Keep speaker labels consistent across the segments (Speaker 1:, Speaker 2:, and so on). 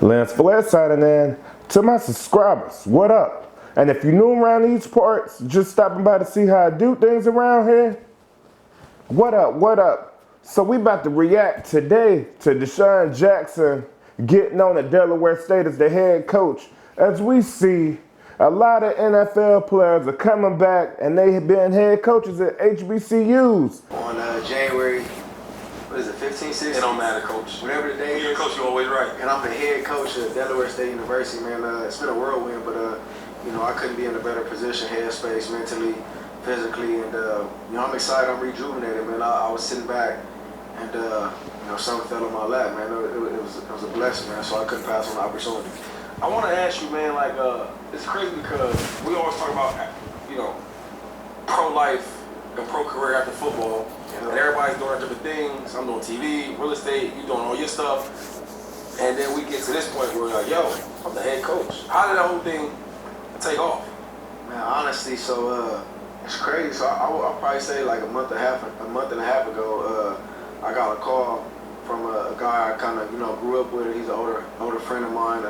Speaker 1: Lance Flair signing in. To my subscribers, what up? And if you're new around these parts, just stopping by to see how I do things around here, what up, what up? So we about to react today to Desean Jackson getting on at Delaware State as the head coach. As we see, a lot of NFL players are coming back and they have been head coaches at HBCUs.
Speaker 2: On January, what is it, 15, 16?
Speaker 3: It don't matter, coach.
Speaker 2: Whatever the day is.
Speaker 3: Coach, you always right.
Speaker 2: And I'm the head coach at Delaware State University, man. It's been a whirlwind, but I couldn't be in a better position, headspace, mentally, physically, and I'm excited. I'm rejuvenated, man. I was sitting back, and something fell on my lap, man. It was a blessing, man. So I couldn't pass on the opportunity.
Speaker 3: I want to ask you, man. It's crazy because we always talk about, pro-life and pro-career after football, and everybody's doing different things. I'm doing TV, real estate. You doing all your stuff, and then we get to this point where we're like, yo, I'm the head coach. How did that whole thing take off?
Speaker 2: Man, honestly, so it's crazy. So I'll probably say like a month and a half ago, I got a call from a guy I kind of grew up with. He's an older friend of mine,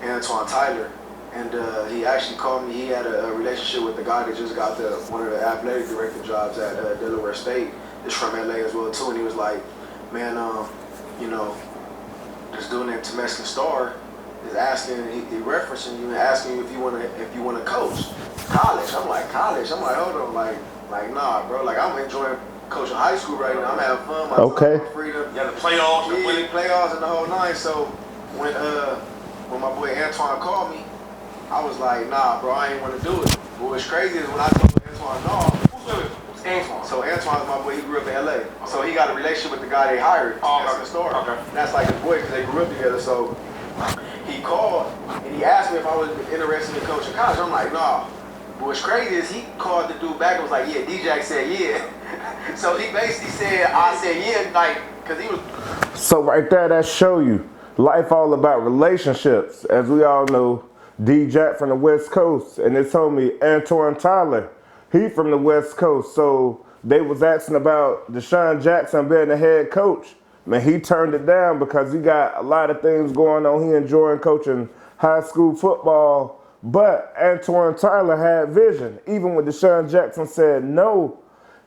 Speaker 2: Antoine Tyler, and he actually called me. He had a relationship with the guy that just got one of the athletic director jobs at Delaware State. It's from LA as well too, and he was like, man, just doing that Temescal Star is asking, he referencing you and asking you if you want to coach college. I'm like, college? I'm like, hold on, like nah, bro. Like, I'm enjoying coaching high school right now. I'm having fun. My freedom.
Speaker 3: Yeah, the playoffs.
Speaker 2: Yeah, playoffs and the whole nine. So when my boy Antoine called me, I was like, nah, bro, I ain't want to do it. But what's crazy is when I told Antoine, no.
Speaker 3: Who's Antoine?
Speaker 2: So Antoine's my boy. He grew up in LA. So he got a relationship with the guy they hired, Temescal Star.
Speaker 3: Okay.
Speaker 2: And that's like his boy because they grew up together. So he called and he asked me if I was interested in coaching college. I'm like, nah. But what's crazy is he called the dude back and was like, yeah, D-Jack said yeah. So he basically said, I said yeah, like, because he was.
Speaker 1: So right there, that show you life all about relationships. As we all know, D-Jack from the West Coast, and his homie Antoine Tyler, he from the West Coast. So they was asking about Desean Jackson being the head coach. Man, he turned it down because he got a lot of things going on. He enjoying coaching high school football. But Antoine Tyler had vision. Even when Desean Jackson said no,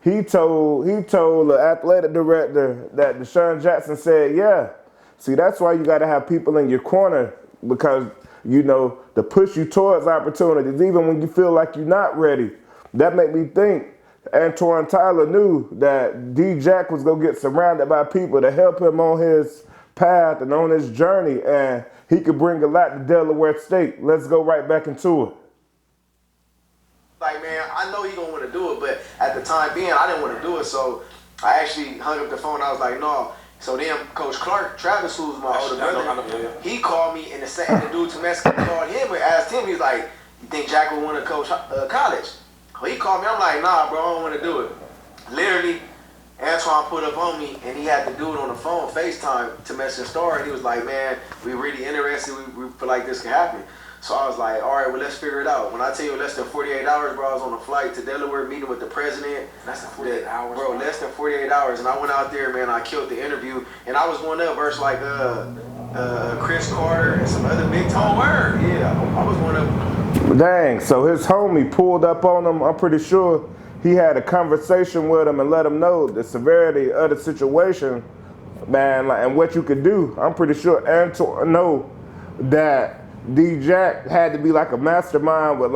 Speaker 1: he told the athletic director that Desean Jackson said yeah. See, that's why you got to have people in your corner, because, to push you towards opportunities, even when you feel like you're not ready. That made me think Antoine Tyler knew that D-Jack was going to get surrounded by people to help him on his path and on his journey, and he could bring a lot to Delaware State. Let's go right back into it.
Speaker 2: Like, man, I know he going to want to do it, but at the time being, I didn't want to do it, so I actually hung up the phone. I was like, no. So then Coach Clark, Travis, who's my older brother, he called me, and the dude Temescal called him and asked him, he's like, you think Jack would want to coach college? He called me, I'm like, nah, bro, I don't want to do it. Literally, Antoine put up on me, and he had to do it on the phone, FaceTime, Temescal Star, and he was like, man, we really interested, we feel like this can happen. So I was like, all right, well, let's figure it out. When I tell you less than 48 hours, bro, I was on a flight to Delaware meeting with the president.
Speaker 3: Less than 48 hours?
Speaker 2: Bro, less than 48 hours. And I went out there, man, I killed the interview. And I was going up versus like Chris Carter and some other big time.
Speaker 3: Oh, word?
Speaker 2: Yeah, I was going up.
Speaker 1: Dang, so his homie pulled up on him. I'm pretty sure he had a conversation with him and let him know the severity of the situation, man, and what you could do. I'm pretty sure Antoine know that D-Jack had to be like a mastermind with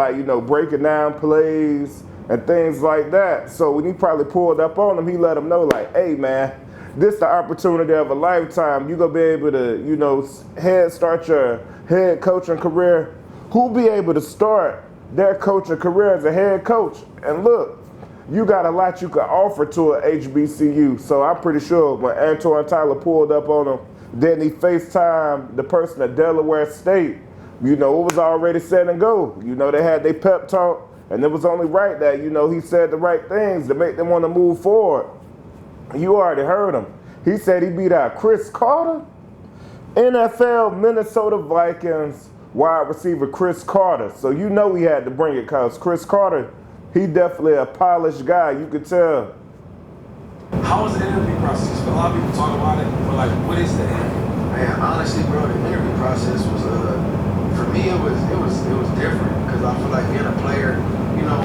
Speaker 1: breaking down plays and things like that. So when he probably pulled up on him, he let him know like, hey man, this the opportunity of a lifetime. You gonna be able to, start your head coaching career. Who'll be able to start their coaching career as a head coach? And look, you got a lot you can offer to an HBCU. So I'm pretty sure when Antoine Tyler pulled up on him, then he FaceTimed the person at Delaware State. It was already set and go. They had their pep talk, and it was only right that, he said the right things to make them want to move forward. You already heard him. He said he beat out Chris Carter, NFL Minnesota Vikings wide receiver Chris Carter. So he had to bring it, because Chris Carter, he definitely a polished guy, you could tell.
Speaker 3: How was the interview process? A lot of people talk about it, but what is the interview?
Speaker 2: Man, honestly, bro, the interview process was for me it was different because I feel like being a player, you know,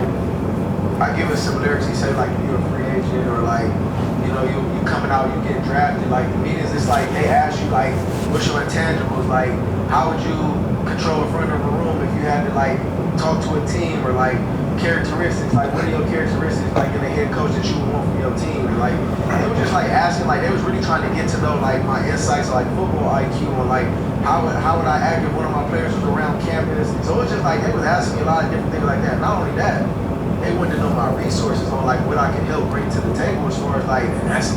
Speaker 2: I give a similarity. Say like if you're a free agent or like you know you coming out, you get drafted. Like the meetings, it's like they ask you like what's your intangibles, like how would you control in front of a room if you had to like talk to a team or like characteristics, like what are your characteristics like in a head coach that you would want from your team? And like they were just like asking, like they was really trying to get to know like my insights, like football IQ, and like how would I act if one of my players was around campus. So it was just like they was asking me a lot of different things like that. Not only that, they wanted to know my resources on like what I can help bring to the table as far as like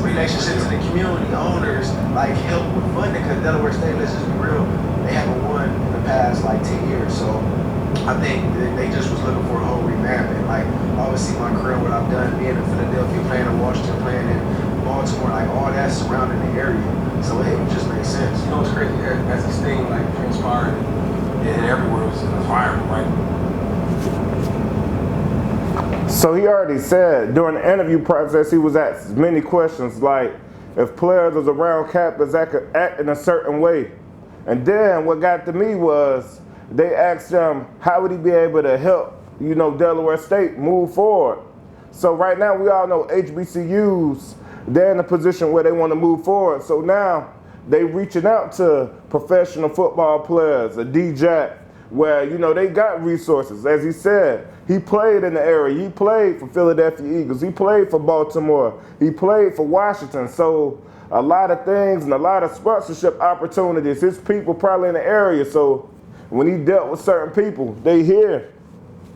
Speaker 2: relationships in the community, owners, like help with funding. Because Delaware State, let's just be real, they haven't won in the past like 10 years. So I think they just was looking for a whole revamping. Like I always see my career, what I've done, being in Philadelphia, playing in Washington, playing in Baltimore, like all that surrounding the area. So it just makes sense.
Speaker 3: You know what's crazy? As this thing like transpired, and everywhere was viral, right?
Speaker 1: So he already said during the interview process, he was asked many questions like if players was around campus that could act in a certain way. And then what got to me was they asked him how would he be able to help, you know, Delaware State move forward. So right now we all know HBCUs, they're in a position where they want to move forward. So now they reaching out to professional football players, a D-Jack, where, you know, they got resources. As he said, he played in the area. He played for Philadelphia Eagles. He played for Baltimore. He played for Washington. So a lot of things and a lot of sponsorship opportunities. His people probably in the area. So when he dealt with certain people, they here.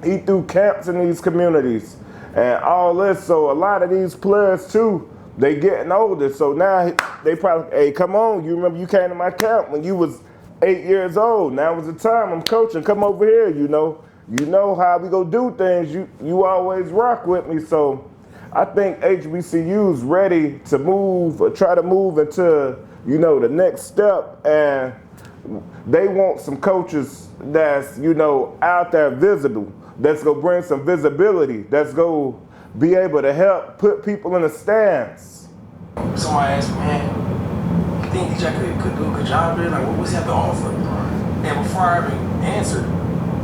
Speaker 1: He threw camps in these communities and all this. So a lot of these players too, they getting older. So now they probably, hey, come on. You remember you came to my camp when you was 8 years old. Now is the time. I'm coaching. Come over here, you know. You know how we go do things. You always rock with me. So I think HBCU's ready to move or try to move into, you know, the next step. And they want some coaches that's, you know, out there visible, that's going to bring some visibility, that's going to be able to help put people in the stands.
Speaker 3: Somebody asked me, man, you think DJ could do a good job there? Like, what was he have to offer? And before I even answered,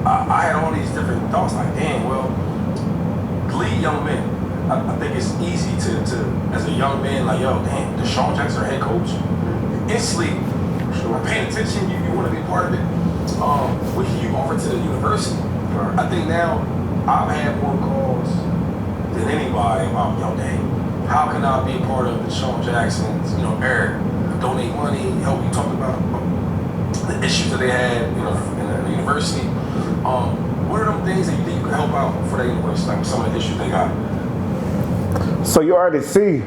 Speaker 3: I had all these different thoughts, like, dang, well, lead young men. I think it's easy to, as a young man, like, yo, damn, Desean Jackson, our head coach, instantly, paying attention, you want to be part of it. What can you offer to the university? I think now I've had more calls than anybody about, yo, dang, how can I be a part of Desean Jackson's, you know, Eric, donate money, help you talk about the issues that they had, you know, in the university. What are them things that you think you could help out for that university, like some of the issues they got?
Speaker 1: So you already see,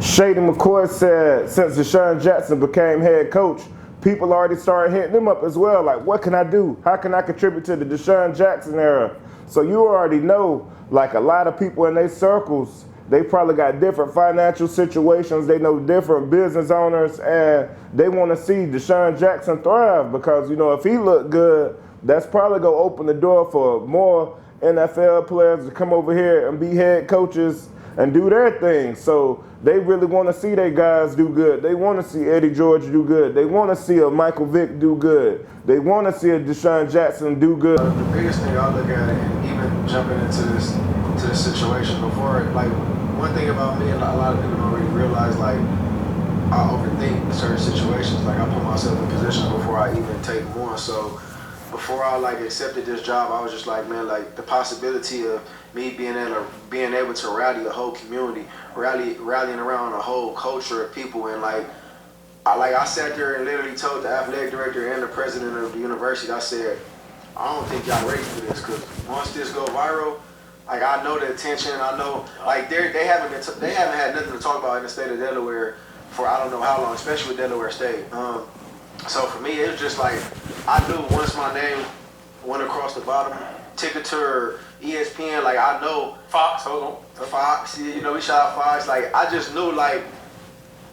Speaker 1: Shady McCoy said since Desean Jackson became head coach, people already started hitting him up as well. Like, what can I do? How can I contribute to the Desean Jackson era? So you already know, like a lot of people in their circles, they probably got different financial situations. They know different business owners, and they want to see Desean Jackson thrive because, you know, if he look good, that's probably going to open the door for more NFL players to come over here and be head coaches and do their thing. So they really want to see their guys do good. They want to see Eddie George do good. They want to see a Michael Vick do good. They want to see a Desean Jackson do good.
Speaker 2: The biggest thing I look at, and even jumping into this situation before, like one thing about me, and a lot of people don't really realize, like I overthink certain situations. Like I put myself in positions before I even take them on. So before I like accepted this job, I was just like, man, like the possibility of me being able to rally a whole community, rallying around a whole culture of people, and like I sat there and literally told the athletic director and the president of the university, I said, I don't think y'all ready for this, because once this go viral, like I know the attention, I know like they haven't had nothing to talk about in the state of Delaware for I don't know how long, especially with Delaware State. So for me, it was just like, I knew once my name went across the bottom, Ticketer, ESPN, like I know
Speaker 3: Fox, hold on.
Speaker 2: Fox, you know, we shout out Fox. Like I just knew like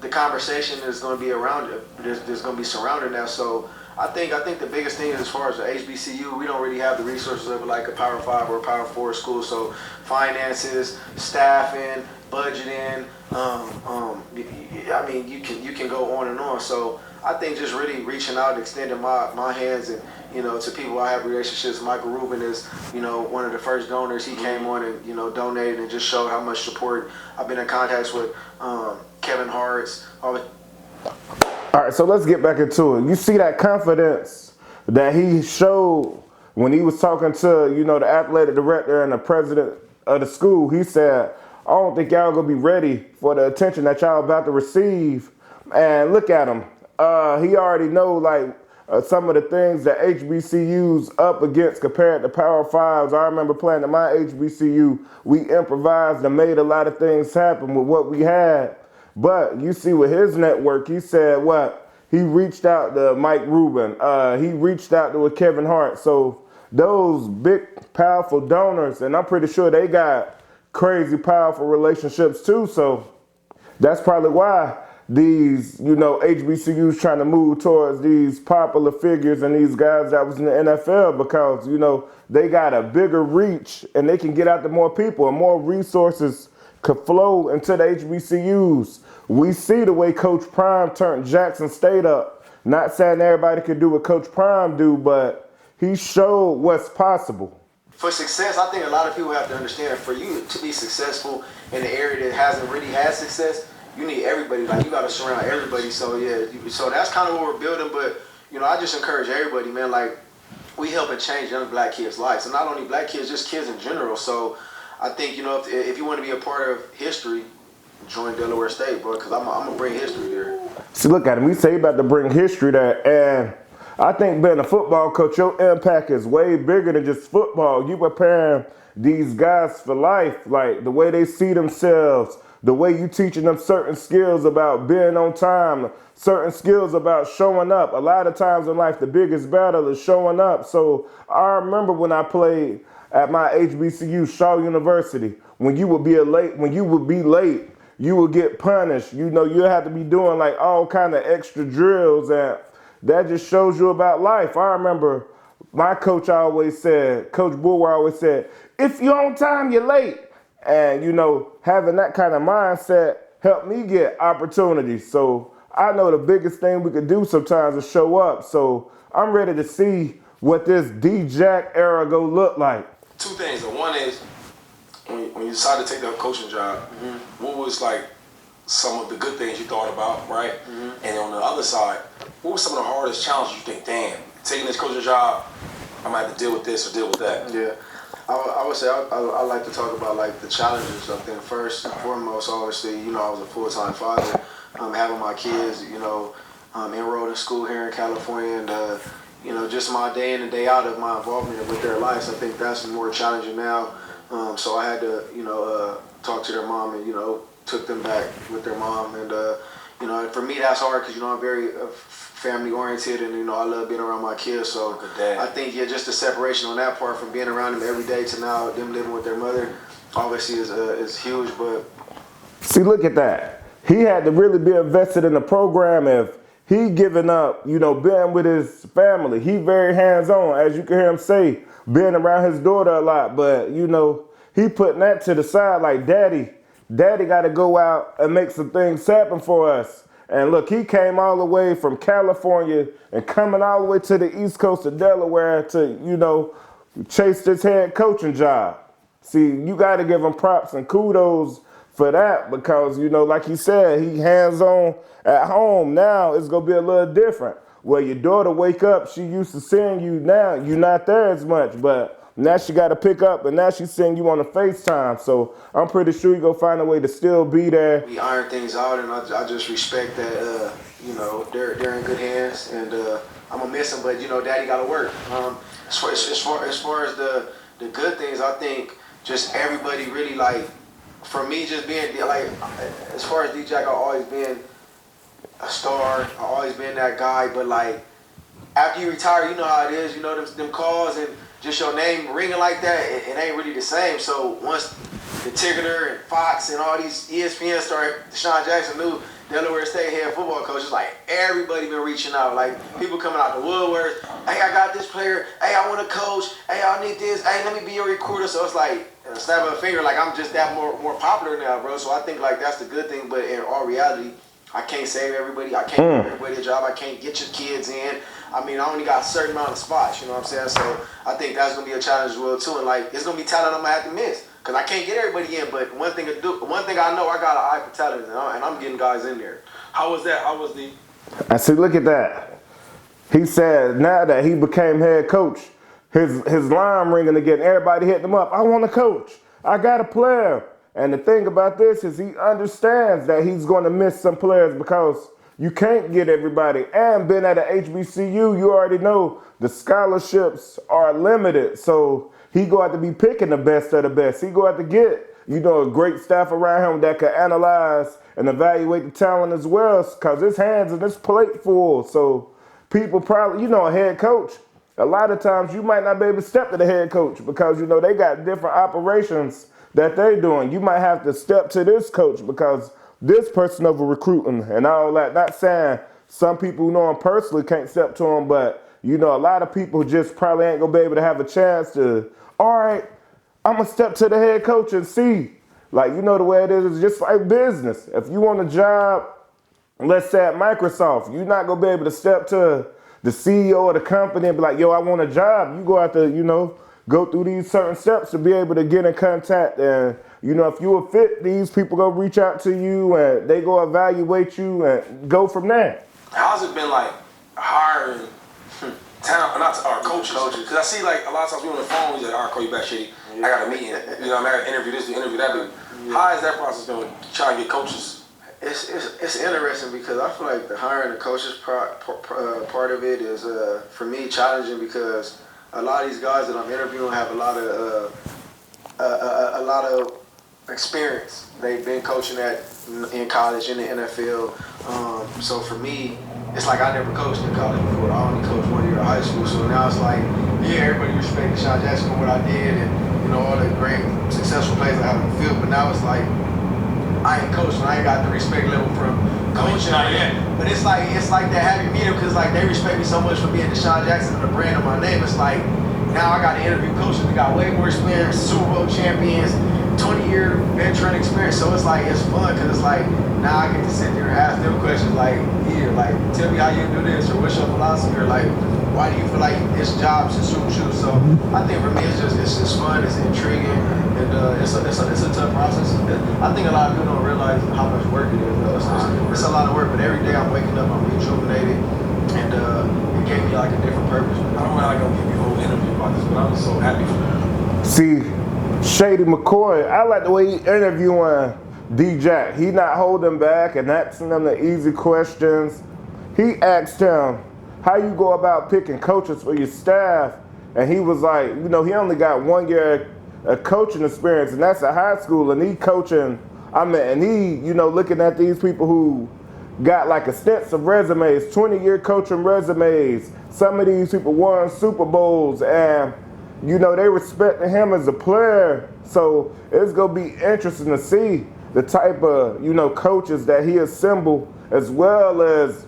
Speaker 2: the conversation is going to be around it. There's going to be surrounding that. So I think the biggest thing is as far as the HBCU, we don't really have the resources of like a Power 5 or a Power 4 school. So finances, staffing, budgeting, I mean, you can go on and on. So I think just really reaching out and extending my hands and, you know, to people I have relationships. Michael Rubin is, you know, one of the first donors. He came on and, you know, donated and just showed how much support. I've been in contact with Kevin Hart's.
Speaker 1: All right, so let's get back into it. You see that confidence that he showed when he was talking to, you know, the athletic director and the president of the school. He said, I don't think y'all gonna be ready for the attention that y'all about to receive. And look at him. He already know, like, some of the things that HBCU's up against compared to Power Fives. I remember playing at my HBCU. We improvised and made a lot of things happen with what we had. But you see with his network, he said what? He reached out to Mike Rubin. He reached out to Kevin Hart. So those big, powerful donors, and I'm pretty sure they got crazy, powerful relationships too. So that's probably why these, you know, HBCUs trying to move towards these popular figures and these guys that was in the NFL, because, you know, they got a bigger reach and they can get out to more people and more resources could flow into the HBCUs. We see the way Coach Prime turned Jackson State up. Not saying everybody could do what Coach Prime do, but he showed what's possible.
Speaker 2: For success, I think a lot of people have to understand, for you to be successful in an area that hasn't really had success, you need everybody. Like, you got to surround everybody. So, yeah, so that's kind of what we're building. But, you know, I just encourage everybody, man. Like, we helping change young black kids' lives. And not only black kids, just kids in general. So I think, you know, if you want to be a part of history, join Delaware State, bro, because I'm going to bring history there.
Speaker 1: See, look at him. We say about to bring history there. And I think being a football coach, your impact is way bigger than just football. You preparing these guys for life, like the way they see themselves, the way you teaching them certain skills about being on time, certain skills about showing up. A lot of times in life, the biggest battle is showing up. So I remember when I played at my HBCU, Shaw University, when you would be late, you would get punished. You know, you have to be doing like all kind of extra drills, and that just shows you about life. I remember my coach always said, Coach Bulwer always said, if you're on time, you're late. And, you know, having that kind of mindset helped me get opportunities. So I know the biggest thing we could do sometimes is show up. So I'm ready to see what this D-Jack era go look like.
Speaker 3: Two things. The one is, when you decided to take that coaching job, what was like some of the good things you thought about, right? And on the other side, what were some of the hardest challenges you think, damn, taking this coaching job, I might have to deal with this or deal with that?
Speaker 2: Yeah. I would say I like to talk about like the challenges. I think first and foremost, obviously, you know, I was a full-time father, having my kids, you know, enrolled in school here in California, and you know, just my day in and day out of my involvement with their lives. I think that's more challenging now. So I had to, you know, talk to their mom and, you know, took them back with their mom, and you know, for me that's hard because, you know, I'm very family oriented, and, you know, I love being around my kids. So I think, yeah, just the separation on that part from being around them every day to now them living with their mother obviously is huge. But
Speaker 1: see, look at that. He had to really be invested in the program. If he giving up, you know, being with his family, he very hands-on, as you can hear him say, being around his daughter a lot. But, you know, he putting that to the side like, daddy got to go out and make some things happen for us. And look, he came all the way from California and coming all the way to the East Coast of Delaware to, you know, chase this head coaching job. See, you got to give him props and kudos for that, because, you know, like he said, he hands-on at home. Now it's going to be a little different. Well, your daughter wake up, she used to seeing you, now you're not there as much, but now she got to pick up, and now she's seeing you on the FaceTime. So I'm pretty sure you're going to find a way to still be there.
Speaker 2: We iron things out, and I just respect that, you know, they're in good hands, and I'm going to miss them, but, you know, daddy got to work. As far as the good things, I think just everybody really, like, for me, just being, like, as far as D-Jack, I've always been a star. I've always been that guy, but, like, after you retire, you know how it is, you know, them calls and just your name ringing like that, it ain't really the same. So once the Ticketer and Fox and all these ESPN started, Desean Jackson knew Delaware State head football coach, it's like everybody been reaching out. Like, people coming out the woodworks, hey, I got this player, hey, I want to coach, hey, I need this, hey, let me be your recruiter. So it's like, a snap of a finger, like, I'm just that more popular now, bro. So I think, like, that's the good thing, but in all reality, I can't save everybody. I can't give everybody a job. I can't get your kids in. I mean, I only got a certain amount of spots, you know what I'm saying? So I think that's going to be a challenge as well, too. And, like, it's going to be talent I'm going to have to miss because I can't get everybody in. But one thing I know, I got an eye for talent, and I'm getting guys in there.
Speaker 3: How was that? How was the...
Speaker 1: I see, look at that. He said now that he became head coach, his line ringing again. Everybody hitting him up. I want a coach. I got a player. And the thing about this is he understands that he's going to miss some players because you can't get everybody. And being at an HBCU, you already know the scholarships are limited. So he going to have to be picking the best of the best. He going to have to get, you know, a great staff around him that can analyze and evaluate the talent as well because his hands and his plate full. So people probably, you know, a head coach, a lot of times you might not be able to step to the head coach because, you know, they got different operations that they doing. You might have to step to this coach because this person over recruiting and all that. Not saying some people who know him personally can't step to him, but, you know, a lot of people just probably ain't going to be able to have a chance to, all right, I'm going to step to the head coach and see. Like, you know the way it is, it's just like business. If you want a job, let's say at Microsoft, you're not going to be able to step to the CEO of the company and be like, yo, I want a job. You go out to, you know, go through these certain steps to be able to get in contact. And, you know, if you're a fit, these people go reach out to you and they go evaluate you and go from there.
Speaker 3: How's it been like hiring talent, not our coaches? Because I see like a lot of times we on the phone, he's like, all right, call you back, Shitty. I got a meeting. You know, I got to interview this, interview that dude. How is that process been trying to get coaches?
Speaker 2: It's interesting because I feel like the hiring the coaches part of it is, for me, challenging because a lot of these guys that I'm interviewing have a lot of experience. They've been coaching in college, in the NFL. So for me, it's like I never coached in college before. I only coached 1 year of high school. So now it's like, yeah, everybody respected Deshaun Jackson for what I did and, you know, all the great successful plays I had on the field. But now it's like I ain't coaching. I ain't got the respect level from coaching. But it's like that happy medium because like they respect me so much for being Deshaun Jackson and the brand of my name. It's like now I got to interview coaches that got way more experience, Super Bowl champions, 20-year veteran experience. So it's like it's fun because it's like now I get to sit there and ask them questions like, yeah, like tell me how you do this or what's your philosophy or like why do you feel like this job should suit you? So I think for me it's just fun, it's intriguing, and it's a tough process. I think a lot of people don't realize how much work it is. Though. It's a lot of work, but every day I'm waking up, I'm rejuvenated, and it gave me like a different purpose.
Speaker 3: I don't want to give you a whole interview about this, but I'm so happy for you.
Speaker 1: See, Shady McCoy, I like the way he interviewing D-Jack. He not holding back and asking them the easy questions. He asked him, how you go about picking coaches for your staff? And he was like, you know, he only got 1 year of coaching experience, and that's at high school, and he coaching, and he, you know, looking at these people who got like extensive resumes, 20-year coaching resumes. Some of these people won Super Bowls, and, you know, they respecting him as a player. So it's going to be interesting to see the type of, you know, coaches that he assembled, as well as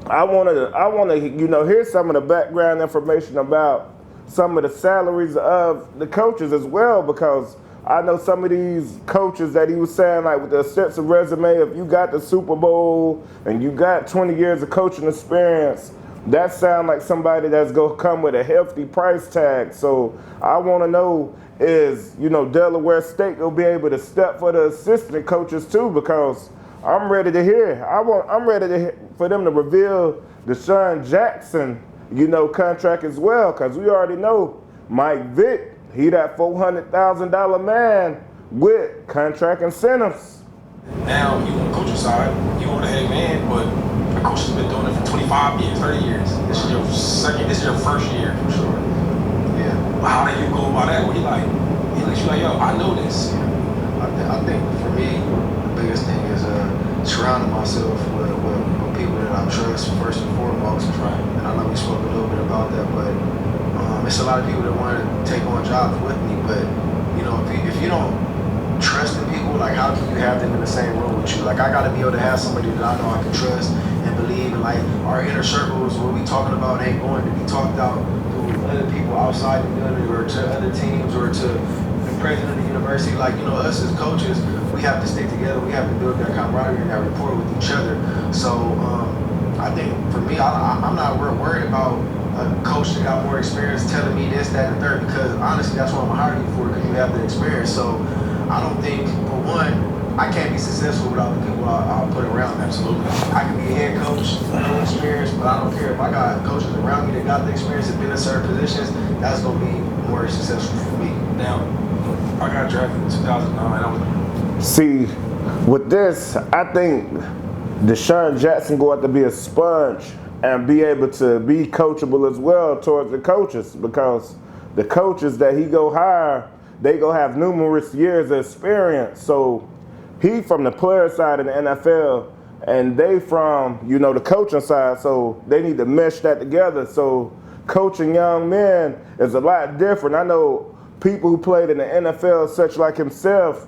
Speaker 1: I want to, you know, hear some of the background information about some of the salaries of the coaches as well, because I know some of these coaches that he was saying, like with the extensive resume, if you got the Super Bowl and you got 20 years of coaching experience, that sound like somebody that's going to come with a hefty price tag. So I want to know is, you know, Delaware State will be able to step for the assistant coaches too, because I'm ready to hear. I'm ready to hear, for them to reveal Deshaun Jackson, you know, contract as well, because we already know Mike Vick, he that $400,000 man with contract incentives.
Speaker 3: Now you on the coaching side, you on the head man, but the coach has been doing it for 25 years, 30 years. This is your first year for sure.
Speaker 2: Yeah.
Speaker 3: How do you go about that? He lets you like, yo, I know this.
Speaker 2: I think for me, the biggest thing is surrounding myself with people that I trust first and foremost.
Speaker 3: Right.
Speaker 2: And I know we spoke a little bit about that, but it's a lot of people that want to take on jobs with me. But you know, if you don't trust in people, like how can you have them in the same room with you? Like I got to be able to have somebody that I know I can trust and believe. And like our inner circles, what we talking about ain't going to be talked out to other people outside the building or to other teams or to the president of the university. Like, you know, us as coaches, we have to stick together. We have to build that camaraderie and that rapport with each other. So I think for me, I'm not worried about a coach that got more experience telling me this, that, and the third, because honestly, that's what I'm hiring you for, because you have the experience. So I don't think, for one, I can't be successful without the people I'll put around me. Absolutely. I can be a head coach, no experience, but I don't care. If I got coaches around me that got the experience and been in certain positions, that's going to be more successful for me.
Speaker 3: Now, I got drafted in 2009.
Speaker 1: See, with this, I think Desean Jackson going to have to be a sponge and be able to be coachable as well towards the coaches, because the coaches that he go hire, they go have numerous years of experience. So he from the player side of the NFL, and they from, you know, the coaching side, so they need to mesh that together. So coaching young men is a lot different. I know people who played in the NFL, such like himself,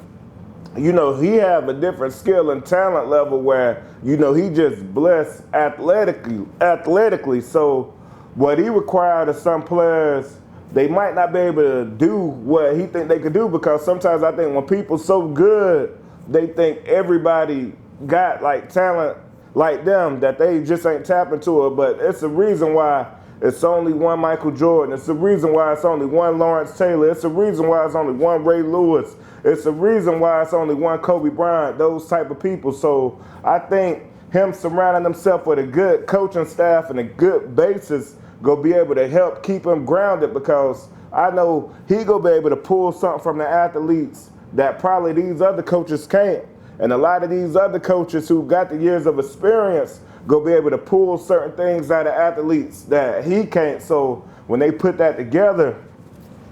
Speaker 1: you know, he have a different skill and talent level where, you know, he just blessed athletically. So what he required of some players, they might not be able to do what he think they could do, because sometimes I think when people so good, they think everybody got like talent like them, that they just ain't tapping to it. But it's a reason why it's only one Michael Jordan. It's the reason why it's only one Lawrence Taylor. It's the reason why it's only one Ray Lewis. It's the reason why it's only one Kobe Bryant, those type of people. So I think him surrounding himself with a good coaching staff and a good basis go be able to help keep him grounded, because I know he go be able to pull something from the athletes that probably these other coaches can't. And a lot of these other coaches who got the years of experience go be able to pull certain things out of athletes that he can't. So when they put that together,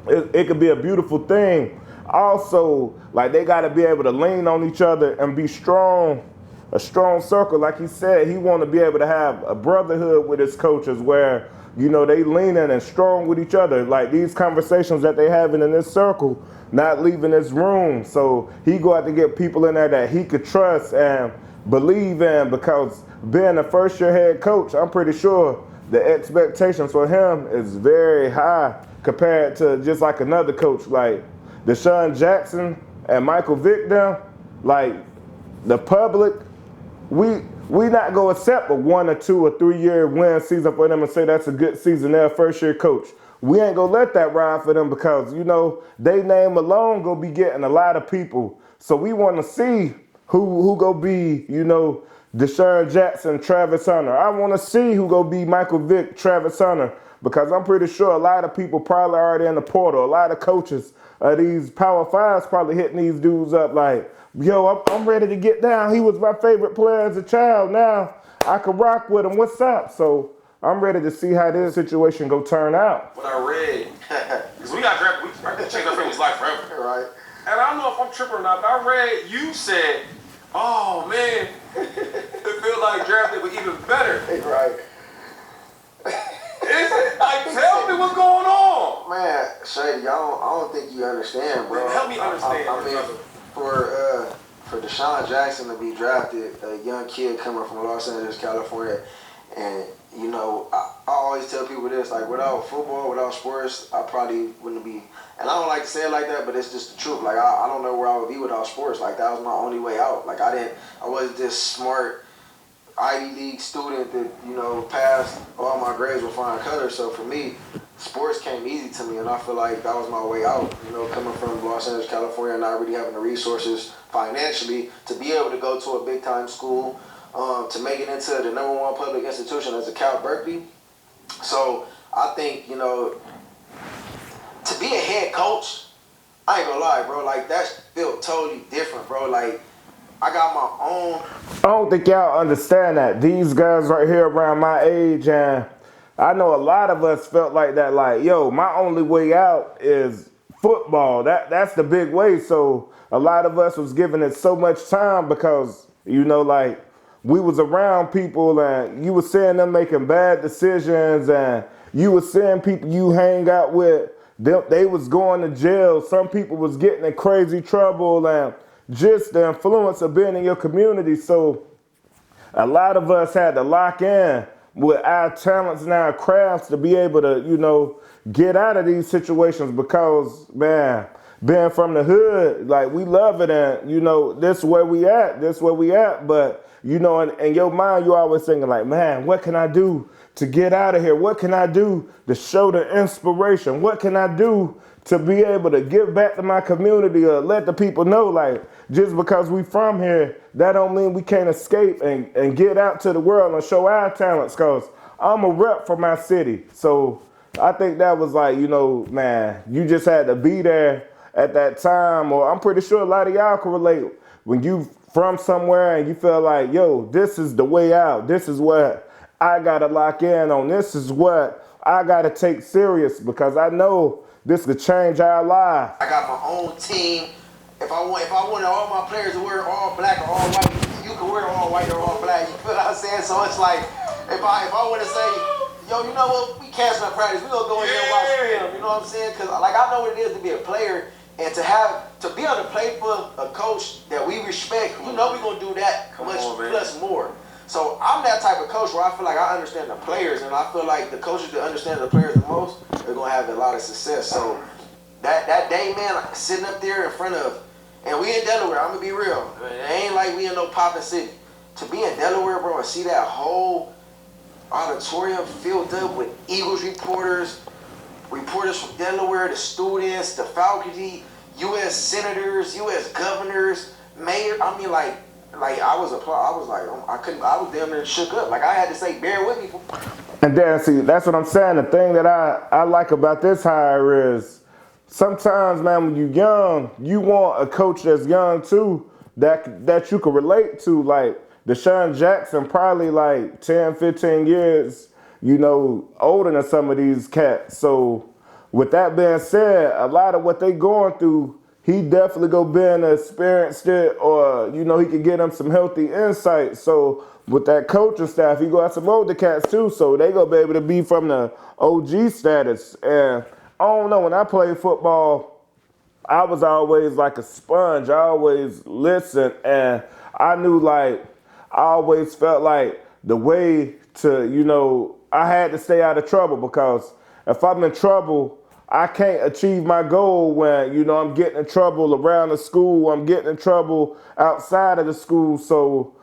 Speaker 1: it could be a beautiful thing. Also, like, they got to be able to lean on each other and be strong, a strong circle. Like he said, he want to be able to have a brotherhood with his coaches where, you know, they leaning and strong with each other. Like these conversations that they having in this circle, not leaving this room. So he go out to get people in there that he could trust and believe in, because being a first-year head coach, I'm pretty sure the expectations for him is very high compared to just like another coach like Desean Jackson and Michael Vick down. Like, the public, we not gonna accept a 1 or 2 or 3 year win season for them and say that's a good season. They're a first year coach. We ain't gonna let that ride for them, because, you know, they name alone gonna be getting a lot of people. So we want to see who gonna be, you know, Desean Jackson, Travis Hunter. I want to see who gonna be Michael Vick, Travis Hunter, because I'm pretty sure a lot of people probably already in the portal. A lot of coaches, these Power Fives probably hitting these dudes up like, yo, I'm ready to get down. He was my favorite player as a child. Now I can rock with him. What's up? So I'm ready to see how this situation go turn out.
Speaker 3: What I read, because we got drafted, we changed our family's life forever.
Speaker 2: Right.
Speaker 3: And I don't know if I'm tripping or not, but I read you said, oh man, it feels like drafted, but even better.
Speaker 2: Right.
Speaker 3: Is it? Like, tell me what's going on.
Speaker 2: Man, Shady, I don't think you understand, bro.
Speaker 3: Help me understand.
Speaker 2: I mean, for Desean Jackson to be drafted, a young kid coming from Los Angeles, California, and, you know, I always tell people this, like, without football, without sports, I probably wouldn't be, and I don't like to say it like that, but it's just the truth. Like, I don't know where I would be without sports. Like, that was my only way out. Like, I wasn't this smart Ivy League student that, you know, passed all my grades with flying colors. So for me, sports came easy to me, and I feel like that was my way out. You know, coming from Los Angeles, California, not really having the resources financially to be able to go to a big time school, to make it into the #1 public institution as a Cal Berkeley. So I think, you know, to be a head coach, I ain't gonna lie, bro. Like, that felt totally different, bro. Like, I got my own.
Speaker 1: I don't think y'all understand that. These guys right here around my age, and I know a lot of us felt like that, like, yo, my only way out is football. That's the big way. So a lot of us was giving it so much time because, you know, like, we was around people and you was seeing them making bad decisions, and you was seeing people you hang out with, they was going to jail. Some people was getting in crazy trouble, and just the influence of being in your community. So a lot of us had to lock in with our talents and our crafts to be able to, you know, get out of these situations, because, man, being from the hood, like we love it, and you know, this where we at, but you know, in your mind, you always thinking like, man, what can I do to get out of here? What can I do to show the inspiration? What can I do to be able to give back to my community or let the people know, like, just because we from here, that don't mean we can't escape and get out to the world and show our talents, because I'm a rep for my city. So I think that was like, you know, man, you just had to be there at that time, or I'm pretty sure a lot of y'all can relate when you from somewhere and you feel like, yo, this is the way out. This is what I gotta lock in on. This is what I gotta take serious, because I know this could change our lives.
Speaker 2: I got my own team. If I wanted all my players to wear all black or all white, you can wear all white or all black. You feel what I'm saying? So it's like, if I want to say, yo, you know what? We canceling practice. We gonna go in here and watch film. You know what I'm saying? Because like I know what it is to be a player and to be able to play for a coach that we respect. You know we gonna do that plus more. So I'm that type of coach where I feel like I understand the players, and I feel like the coaches that understand the players the most, they're gonna have a lot of success. So that day, man, like, sitting up there in front of, and we in Delaware. I'm gonna be real. I mean, it ain't like we in no poppin' city. To be in Delaware, bro, and see that whole auditorium filled up with Eagles reporters from Delaware, the students, the faculty, U.S. senators, U.S. governors, mayor. I mean, like I was damn near shook up. Like I had to say, bear with me.
Speaker 1: And then see, that's what I'm saying. The thing that I like about this hire is sometimes, man, when you're young, you want a coach that's young too, that you can relate to. Like Desean Jackson, probably like 10, 15 years, you know, older than some of these cats. So with that being said, a lot of what they going through, he definitely go been experienced it, or, you know, he could get them some healthy insight. So with that coaching staff, he go have some older cats too, so they gonna be able to be from the OG status. And I don't know, when I played football, I was always like a sponge. I always listened, and I knew, like, I always felt like the way to, you know, I had to stay out of trouble, because if I'm in trouble, I can't achieve my goal when, you know, I'm getting in trouble around the school, I'm getting in trouble outside of the school. So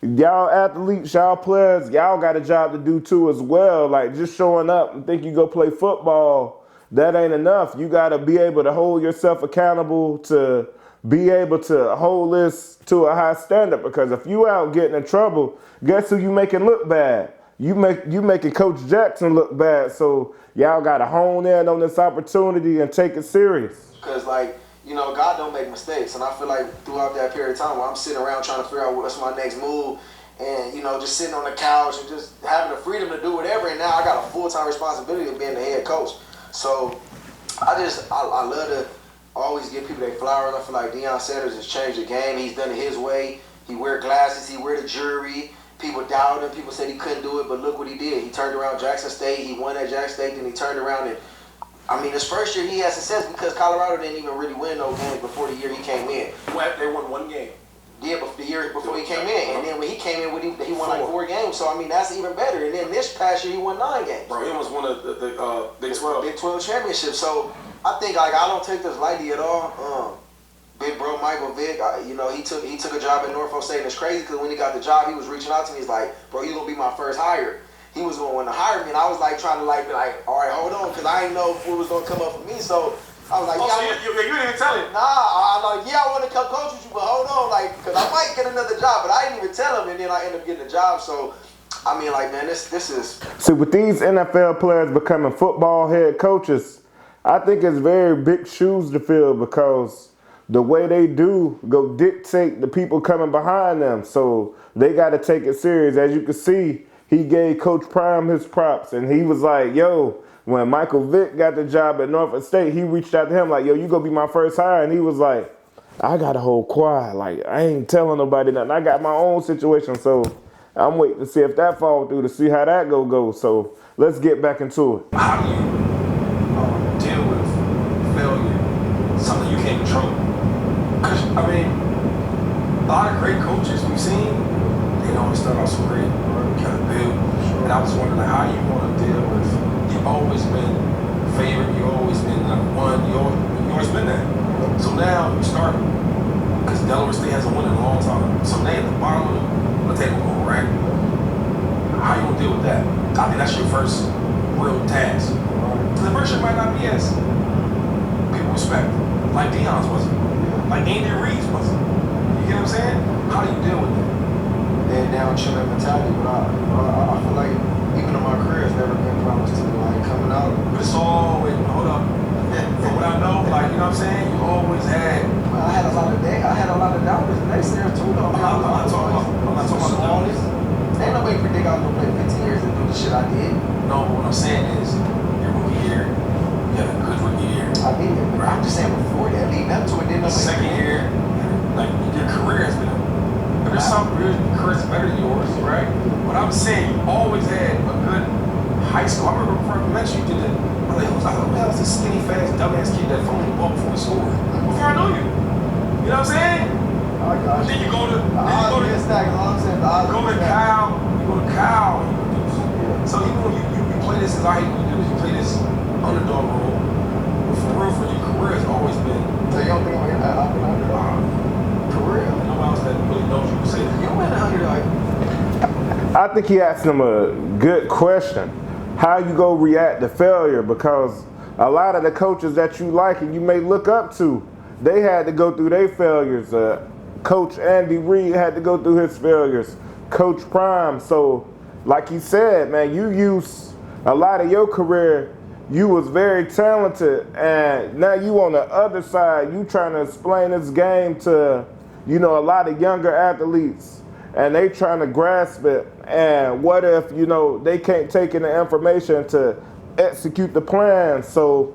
Speaker 1: y'all athletes, y'all players, y'all got a job to do too as well. Like, just showing up and think you go play football, that ain't enough. You got to be able to hold yourself accountable, to be able to hold this to a high standard, because if you out getting in trouble, guess who you making look bad? You making Coach Jackson look bad. So y'all got to hone in on this opportunity and take it serious.
Speaker 2: Because, like, you know, God don't make mistakes. And I feel like throughout that period of time where I'm sitting around trying to figure out what's my next move, and, you know, just sitting on the couch and just having the freedom to do whatever, and now I got a full-time responsibility of being the head coach. So I love to always give people their flowers. I feel like Deon Sanders has changed the game. He's done it his way. He wear glasses. He wear the jewelry. People doubted him. People said he couldn't do it, but look what he did. He turned around Jackson State. He won at Jackson State, then he turned around and, I mean, his first year he had success because Colorado didn't even really win no games before the year he came in.
Speaker 3: They won one game.
Speaker 2: Yeah, but the year before he came in. And then when he came in, he won like 4 games. So, I mean, that's even better. And then this past year, he won 9 games.
Speaker 3: Bro, he almost won the Big 12.
Speaker 2: Big 12 championship. So, I think, like, I don't take this lightly at all. Big bro Michael Vick, you know, he took a job at Norfolk State, and it's crazy because when he got the job, he was reaching out to me. He's like, bro, you gonna be my first hire. He was going to want to hire me, and I was like trying to be like, all right, hold on, because I didn't know what was gonna come up for me. So I was like,
Speaker 3: you didn't even tell him?
Speaker 2: Nah, I like, I want to come coach with you, but hold on, like, because I might get another job, but I didn't even tell him, and then I ended up getting a job. So I mean, like, man, this is.
Speaker 1: See, with these NFL players becoming football head coaches, I think it's very big shoes to fill, because the way they do go dictate the people coming behind them. So they got to take it serious. As you can see, he gave Coach Prime his props, and he was like, yo, when Michael Vick got the job at Norfolk State, he reached out to him like, yo, you gonna be my first hire. And he was like, I got to hold quiet. Like, I ain't telling nobody nothing. I got my own situation. So I'm waiting to see if that fall through, to see how that go. So let's get back into it.
Speaker 3: How do you deal with failure, something you can't control? Because, I mean, a lot of great coaches we've seen, they don't always start off so great, kind of build. And I was wondering, like, how you want to deal with, you've always been favored, you've always been number one, you've always been that. So now you start, because Delaware State hasn't won in a long time. So they at the bottom of the table, right? How you gonna deal with that? I think that's your first real task. The first year might not be as people respect, like Deion's wasn't, like Andy Reid's wasn't. You get what I'm saying? How do you deal with that?
Speaker 2: And down chilling mentality, but I feel like even though my career has never been promised to me, like coming out.
Speaker 3: But it's always, hold up. From what I know, like, you know what I'm saying? You always had.
Speaker 2: I had a lot of doubters and naysayers too, though.
Speaker 3: I'm not talking about the doubters.
Speaker 2: Ain't nobody predict I was gonna play 15 years and do the shit I did.
Speaker 3: No, what I'm saying is, your rookie year, you had a good rookie year.
Speaker 2: I did, but I'm just saying before that, leading up to it, didn't know.
Speaker 3: Second year, like, your career has been. There's some your career's better than yours, right? But I'm saying you always had a good high school. I remember before I met you, did it. I was this skinny, fast, dumbass kid that fumbled the ball before he scored. Before I knew you. You know what I'm saying?
Speaker 2: Oh, gosh.
Speaker 3: Then you go to
Speaker 2: Kyle.
Speaker 3: You go to Kyle. So even when you play this, as I hate when you do this, you play this underdog role. But for real, for your career has always been.
Speaker 2: So you don't think I'm an underdog? For real?
Speaker 3: Nobody else that really knows you can say that.
Speaker 2: You win an underdog.
Speaker 1: I think he asked him a good question. How you go react to failure? Because a lot of the coaches that you like and you may look up to, they had to go through their failures. Coach Andy Reid had to go through his failures. Coach Prime. So, like he said, man, you used a lot of your career. You was very talented, and now you on the other side. You trying to explain this game to, a lot of younger athletes, and they trying to grasp it. And what if, they can't take in the information to execute the plan? So,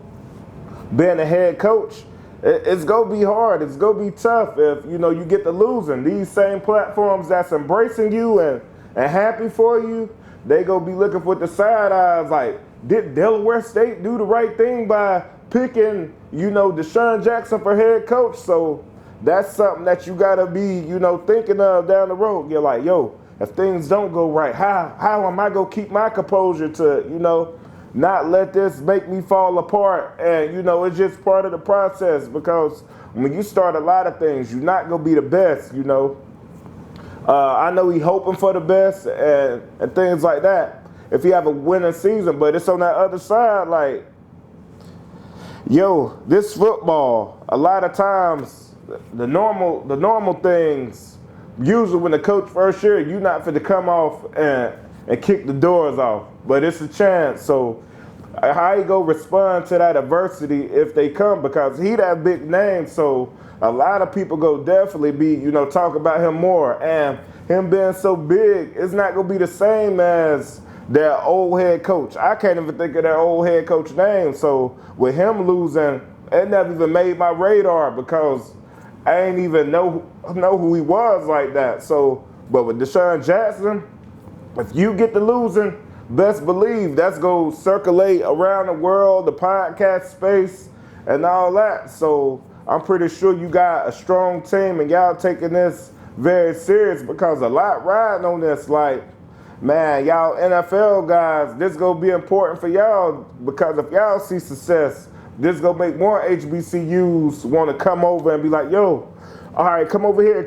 Speaker 1: being a head coach, it's gonna be hard. It's gonna be tough if you get to losing. These same platforms that's embracing you and happy for you, they gonna be looking for the side eyes like, did Delaware State do the right thing by picking Desean Jackson for head coach? So that's something that you gotta be thinking of down the road. You're like, yo, if things don't go right, how am I gonna keep my composure to not let this make me fall apart? And it's just part of the process, because when you start a lot of things, you're not gonna be the best. I know he hoping for the best and things like that if you have a winning season, but it's on that other side, like, yo, this football, a lot of times the normal things, usually when the coach first year, you're not fit to come off and kick the doors off, but it's a chance. So how you go respond to that adversity if they come, because he that big name, so a lot of people go definitely be talk about him more, and him being so big, it's not gonna be the same as their old head coach. I can't even think of their old head coach name. So with him losing, it never even made my radar, because I ain't even know who he was like that. So, but with Desean Jackson, if you get to losing, best believe that's going to circulate around the world, the podcast space, and all that. So I'm pretty sure you got a strong team and y'all taking this very serious, because a lot riding on this. Like, man, y'all NFL guys, this going to be important for y'all, because if y'all see success, this going to make more HBCUs want to come over and be like, yo, all right, come over here.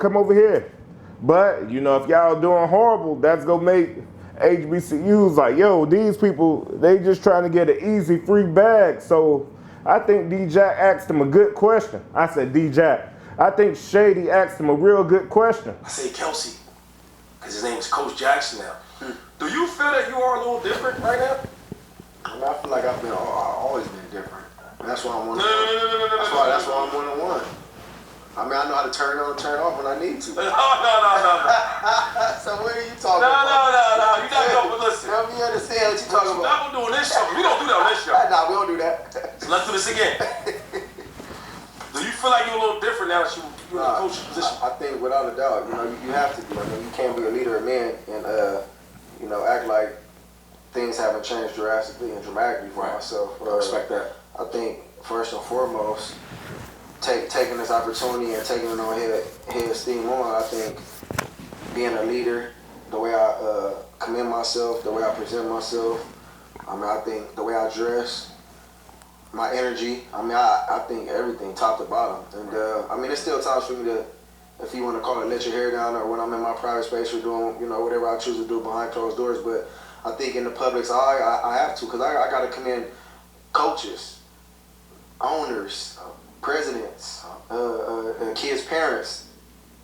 Speaker 1: But, if y'all doing horrible, that's going to make HBCUs like, yo, these people, they just trying to get an easy free bag. So I think D-Jack asked him a good question. I said D-Jack. I think Shady asked him a real good question.
Speaker 3: I say Kelsey, because his name is Coach Jackson now. Do you feel that you are a little different right now?
Speaker 2: I feel like I've always been different. That's why I'm one. That's why I'm 1-on-1. I mean, I know how to turn on and turn off when I need to.
Speaker 3: No.
Speaker 2: So what are you talking about?
Speaker 3: No. You gotta go, but listen.
Speaker 2: Help me understand what you talking about.
Speaker 3: We're doing this show. We don't do that on this show.
Speaker 2: Nah, we don't do that.
Speaker 3: So let's do this again. Do you feel like you're a little different now that you're in the coaching position?
Speaker 2: I think without a doubt, you have to be. I mean, you can't be a leader of men and act like things haven't changed drastically and dramatically for myself.
Speaker 3: I respect that.
Speaker 2: I think first and foremost, taking this opportunity and taking it on head steam on, I think being a leader, the way I commend myself, the way I present myself, I think the way I dress, my energy. I mean, I think everything, top to bottom. And I mean, it's still times for me to, if you want to call it, let your hair down, or when I'm in my private space or doing, you know, whatever I choose to do behind closed doors. But I think in the public's eye, I have to, because I got to commend coaches, owners, presidents, kids' parents,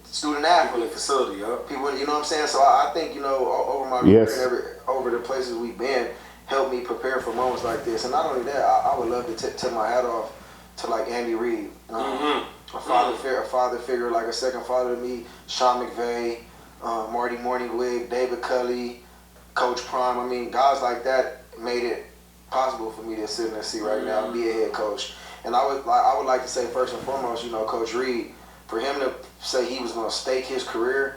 Speaker 2: student athletes,
Speaker 3: facility,
Speaker 2: people. You know what I'm saying? So I think, you know, over my
Speaker 1: Yes.
Speaker 2: career, over the places we've been, helped me prepare for moments like this. And not only that, I would love to tip my hat off to like Andy Reid, a father figure, like a second father to me, Sean McVay, Marty Morningwig, David Culley, Coach Prime. I mean, guys like that made it possible for me to sit in the seat right now and be a head coach. And I would like to say first and foremost, you know, Coach Reid, for him to say he was going to stake his career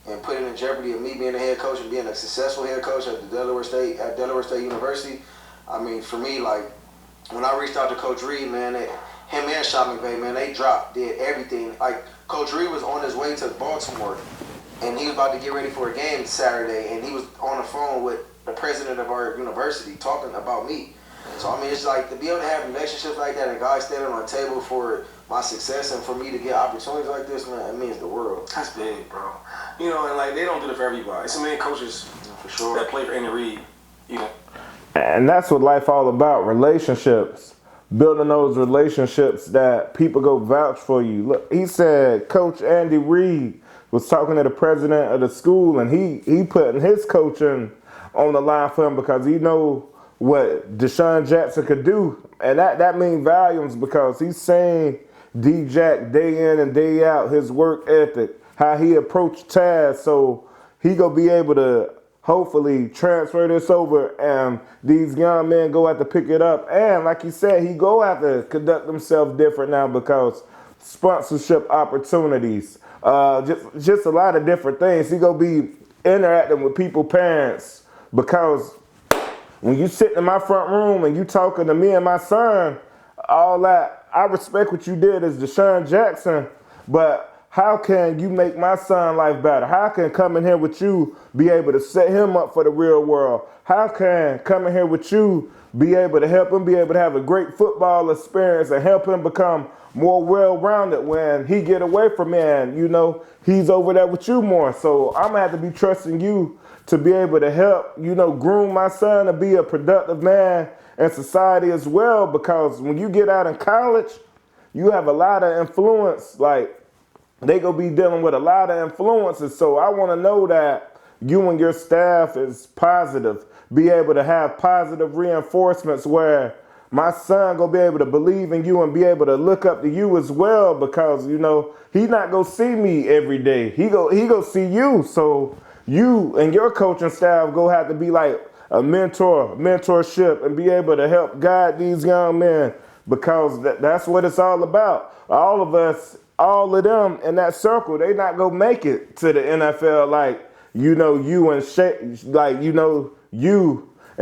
Speaker 2: and put it in jeopardy of me being a head coach and being a successful head coach at Delaware State University. I mean, for me, like, when I reached out to Coach Reid, man, him and Sean McVay, man, they did everything. Like, Coach Reid was on his way to Baltimore, and he was about to get ready for a game Saturday, and he was on the phone with the president of our university talking about me. So, I mean, it's like to be able to have relationships like that and guys standing on the table for my success and for me to get opportunities like this, man, it means the world.
Speaker 3: That's big, bro. You know, and like they don't do it for everybody. It's many coaches
Speaker 2: For sure.
Speaker 3: that play for Andy Reid, you know.
Speaker 1: And that's what life all about, relationships. Building those relationships that people go vouch for you. Look, he said Coach Andy Reid was talking to the president of the school, and he putting his coaching on the line for him because he know what Desean Jackson could do. And that means volumes because he's saying D-Jack day in and day out, his work ethic, how he approached tasks. So he gonna be able to hopefully transfer this over and these young men go have to pick it up. And like you said, he go have to conduct himself different now because sponsorship opportunities, just a lot of different things. He gonna be interacting with people's parents because when you sit in my front room and you talking to me and my son, all that, I respect what you did as Desean Jackson, but how can you make my son life better? How can coming here with you be able to set him up for the real world? How can coming here with you be able to help him be able to have a great football experience and help him become more well-rounded when he get away from me and, you know, he's over there with you more. So I'm gonna have to be trusting you to be able to help, you know, groom my son to be a productive man in society as well, because when you get out in college, you have a lot of influence. Like, they gonna be dealing with a lot of influences. So I wanna know that you and your staff is positive, be able to have positive reinforcements where my son gonna be able to believe in you and be able to look up to you as well, because, you know, he not gonna see me every day. He go see you. So you and your coaching staff go have to be like a mentorship and be able to help guide these young men, because that's what it's all about. All of us, all of them in that circle, they not gonna make it to the NFL like, you know, you and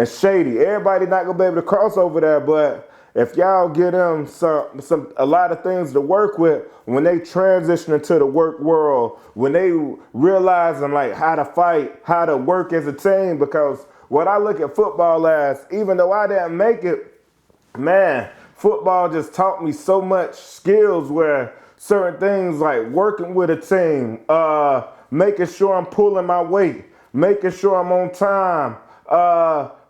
Speaker 1: Shady. Everybody not gonna be able to cross over there, but if y'all get them a lot of things to work with when they transition into the work world, when they realizing like how to fight, how to work as a team, because what I look at football as, even though I didn't make it, man, football just taught me so much skills where certain things like working with a team, making sure I'm pulling my weight, making sure I'm on time,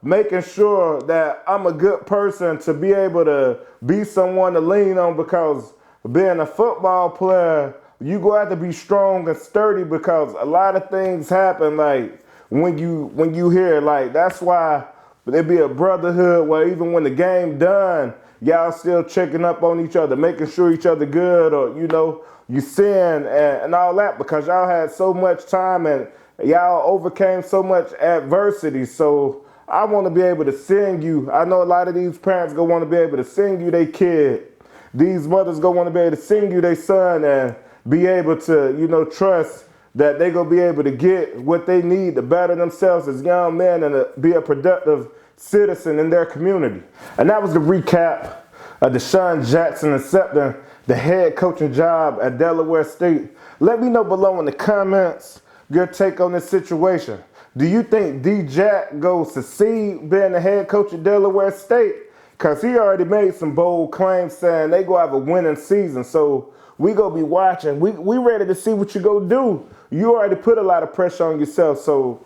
Speaker 1: making sure that I'm a good person to be able to be someone to lean on, because being a football player, you go have to be strong and sturdy, because a lot of things happen like when you hear, like, that's why there be a brotherhood where even when the game done, y'all still checking up on each other, making sure each other good, or, you know, you sin and all that, because y'all had so much time and y'all overcame so much adversity. So I want to be able to send you. I know a lot of these parents go want to be able to send you their kid. These mothers go want to be able to send you their son and be able to, you know, trust that they gonna be able to get what they need to better themselves as young men and to be a productive citizen in their community. And that was the recap of Desean Jackson accepting the head coaching job at Delaware State. Let me know below in the comments your take on this situation. Do you think D-Jack goes succeed being the head coach at Delaware State? Because he already made some bold claims saying they go have a winning season. So we go be watching. We ready to see what you go do. You already put a lot of pressure on yourself. So,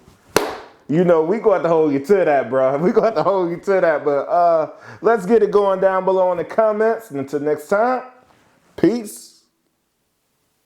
Speaker 1: you know, we going to hold you to that, bro. We going to hold you to that. But let's get it going down below in the comments. And until next time, peace.